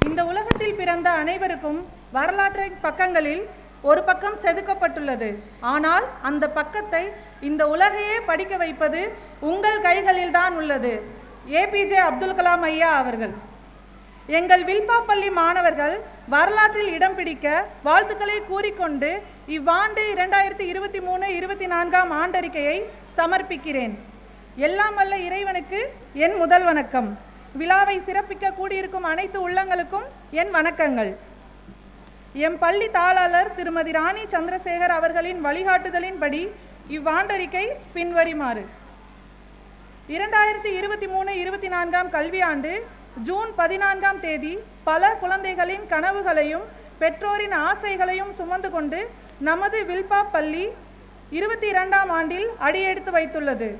இந்த உலகத்தில் பிறந்த அனைவருக்கும் வரலாற்றின் பக்கங்களில் ஒரு பக்கம் செதுக்கப்பட்டுள்ளது. ஆனால் அந்த பக்கத்தை இந்த உலகையே படிக்க வைப்பது உங்கள் கைகளில் தான் உள்ளது. ஏபிஜே அப்துல் கலாம் ஐயா அவர்கள். எங்கள் வில்பா பள்ளி மாணவர்கள் வரலாற்றில் இடம் பிடிக்க வாழ்த்துக்களை கூறிக்கொண்டு இவ்வாண்டு 2023-24 ஆண்டறிக்கையை சமர்ப்பிக்கிறேன். எல்லாம் வல்ல இறைவனுக்கு என் முதல் வணக்கம். விழாவை சிறப்பிக்க கூடியிருக்கும் அனைத்து உள்ளங்களுக்கும் என் வணக்கங்கள். எம் பள்ளி தாளாளர் திருமதி ராணி சந்திரசேகர் அவர்களின் வழிகாட்டுதலின்படி இவ்வாண்டறிக்கை பின்வருமாறு. 2023-24 கல்வியாண்டு ஜூன் 14ஆம் தேதி பல குழந்தைகளின் கனவுகளையும் பெற்றோரின் ஆசைகளையும் சுமந்து கொண்டு நமது வில்பா பள்ளி 22ஆம் ஆண்டில் அடியெடுத்து வைத்துள்ளது.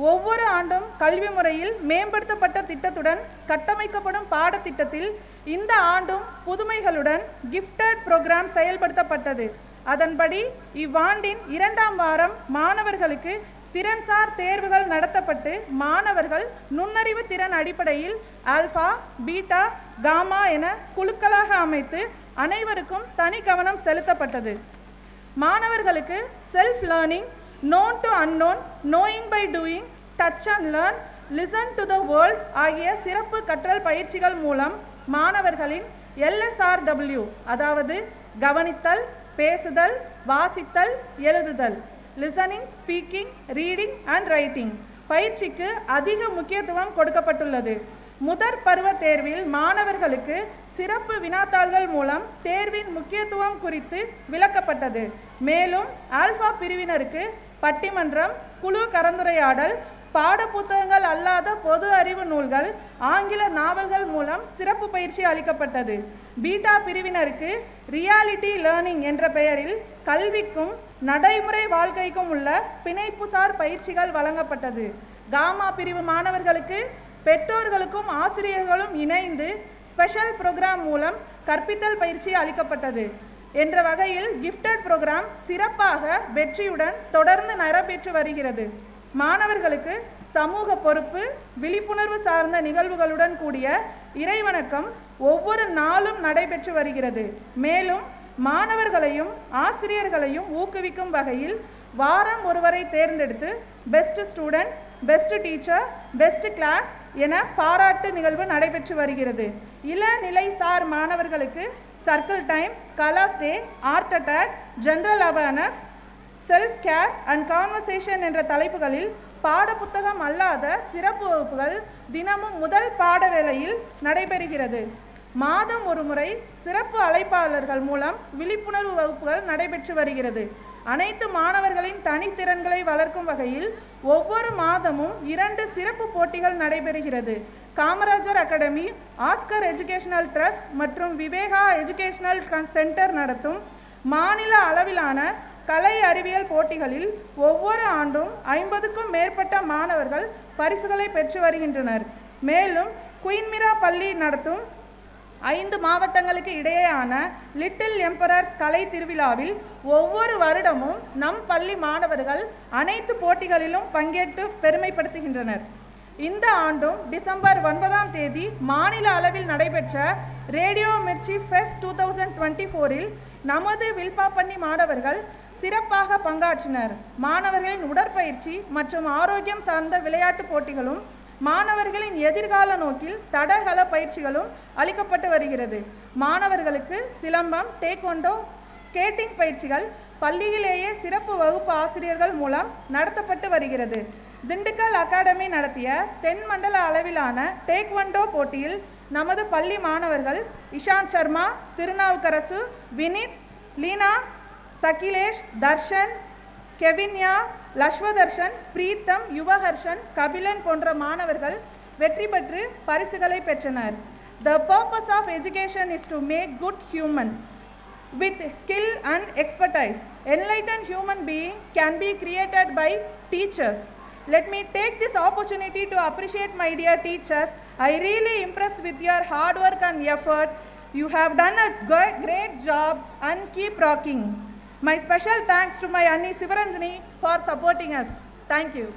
ஒவ்வொரு ஆண்டும் கல்வி முறையில் மேம்படுத்தப்பட்ட திட்டத்துடன் கட்டமைக்கப்படும் பாடத்திட்டத்தில் இந்த ஆண்டும் புதுமைகளுடன் கிஃப்டட் புரோகிராம் செயல்படுத்தப்பட்டது. அதன்படி இவ்வாண்டின் 2ஆம் வாரம் மாணவர்களுக்கு திறன்சார் தேர்வுகள் நடத்தப்பட்டு மாணவர்கள் நுண்ணறிவு திறன் அடிப்படையில் ஆல்பா, பீட்டா, காமா என குழுக்களாக அமைத்து அனைவருக்கும் தனி கவனம் செலுத்தப்பட்டது. மாணவர்களுக்கு self learning, known to unknown, knowing by doing, touch and learn, listen to the world ஆகிய சிறப்பு கற்றல் பயிற்சிகள் மூலம் மாணவர்களின் LSRW அதாவது கவனித்தல், பேசுதல், வாசித்தல், எழுதுதல், listening, speaking, reading and writing பயிற்சிக்கு அதிக முக்கியத்துவம் கொடுக்கப்பட்டுள்ளது. முதற் பருவ தேர்வில் மாணவர்களுக்கு சிறப்பு வினாத்தாள்கள் மூலம் தேர்வின் முக்கியத்துவம் குறித்து விளக்கப்பட்டது. மேலும் ஆல்பா பிரிவினருக்கு பட்டிமன்றம், குழு கலந்துரையாடல், பாட புத்தகங்கள் அல்லாத பொது அறிவு நூல்கள், ஆங்கில நாவல்கள் மூலம் சிறப்பு பயிற்சி அளிக்கப்பட்டது. பீட்டா பிரிவினருக்கு ரியாலிட்டி லேர்னிங் என்ற பெயரில் கல்விக்கும் நடைமுறை வாழ்க்கைக்கும் உள்ள பிணைப்புசார் பயிற்சிகள் வழங்கப்பட்டது. காமா பிரிவு மாணவர்களுக்கு பெற்றோர்களுக்கும் ஆசிரியர்களும் இணைந்து ஸ்பெஷல் புரோகிராம் மூலம் கற்பித்தல் பயிற்சி அளிக்கப்பட்டது. என்ற வகையில் கிஃப்டட் புரோகிராம் சிறப்பாக வெற்றியுடன் தொடர்ந்து நடைபெற்று வருகிறது. மாணவர்களுக்கு சமூக பொறுப்பு, விழிப்புணர்வு சார்ந்த நிகழ்வுகளுடன் கூடிய இறைவணக்கம் ஒவ்வொரு நாளும் நடைபெற்று வருகிறது. மேலும் மாணவர்களையும் ஆசிரியர்களையும் ஊக்குவிக்கும் வகையில் வாரம் ஒருவரை தேர்ந்தெடுத்து best student, best teacher, best class என பாராட்டு நிகழ்வு நடைபெற்று வருகிறது. இளநிலை சார் மாணவர்களுக்கு circle time, class day, art attack, general awareness, self care and conversation என்ற தலைப்புகளில் பாட புத்தகம் அல்லாத சிறப்பு வகுப்புகள் தினமும் முதல் பாட வேளையில் நடைபெறுகிறது. மாதம் ஒரு முறை சிறப்பு அழைப்பாளர்கள் மூலம் விழிப்புணர்வு வகுப்புகள் நடைபெற்று வருகிறது. அனைத்து மாணவர்களின் தனித்திறன்களை வளர்க்கும் வகையில் ஒவ்வொரு மாதமும் 2 சிறப்பு போட்டிகள் நடைபெறுகிறது. Kamarajar academy, Oscar educational trust மற்றும் விவேகா எஜுகேஷனல் சென்டர் நடத்தும் மாநில அளவிலான கலை அறிவியல் போட்டிகளில் ஒவ்வொரு ஆண்டும் 50க்கும் மேற்பட்ட மாணவர்கள் பரிசுகளை பெற்று வருகின்றனர். மேலும் குயின்மிரா பள்ளி நடத்தும் 5 மாவட்டங்களுக்கு இடையேயான லிட்டில் எம்பரர்ஸ் கலை திருவிழாவில் ஒவ்வொரு வருடமும் நம் பள்ளி மாணவர்கள் அனைத்து போட்டிகளிலும் பங்கேற்று பெருமைப்படுத்துகின்றனர். இந்த ஆண்டும் டிசம்பர் 9ஆம் தேதி மாநில அளவில் நடைபெற்ற ரேடியோ மிர்ச்சி ஃபெஸ்ட் 2024இல் நமது வில்பா பள்ளி மாணவர்கள் சிறப்பாக பங்காற்றினர். மாணவர்களின் உடற்பயிற்சி மற்றும் ஆரோக்கியம் சார்ந்த விளையாட்டு போட்டிகளும் மாணவர்களின் எதிர்கால நோக்கில் தடகள பயிற்சிகளும் அளிக்கப்பட்டு வருகிறது. மாணவர்களுக்கு சிலம்பம், டேக்வாண்டோ, ஸ்கேட்டிங் பயிற்சிகள் பள்ளியிலேயே சிறப்பு வகுப்பு ஆசிரியர்கள் மூலம் நடத்தப்பட்டு வருகிறது. திண்டுக்கல் அகாடமி நடத்திய தென் மண்டல அளவிலான டேக்வாண்டோ போட்டியில் நமது பள்ளி மாணவர்கள் இஷாந்த் சர்மா, திருநாவுக்கரசு, வினித், லீனா, சகிலேஷ், தர்ஷன், கெவின்யா, லஷ்வதர்ஷன், பிரீத்தம், யுவஹர்ஷன், கபிலன் போன்ற மாணவர்கள் வெற்றி பெற்று பரிசுகளை பெற்றனர். The purpose of education is to make good human with skill and expertise. Enlightened human being can be created by teachers. Let me take this opportunity to appreciate my dear teachers. I really impressed with your hard work and effort. You have done a great job and keep rocking. My special thanks to my Anni Sivaranjani for supporting us. Thank you.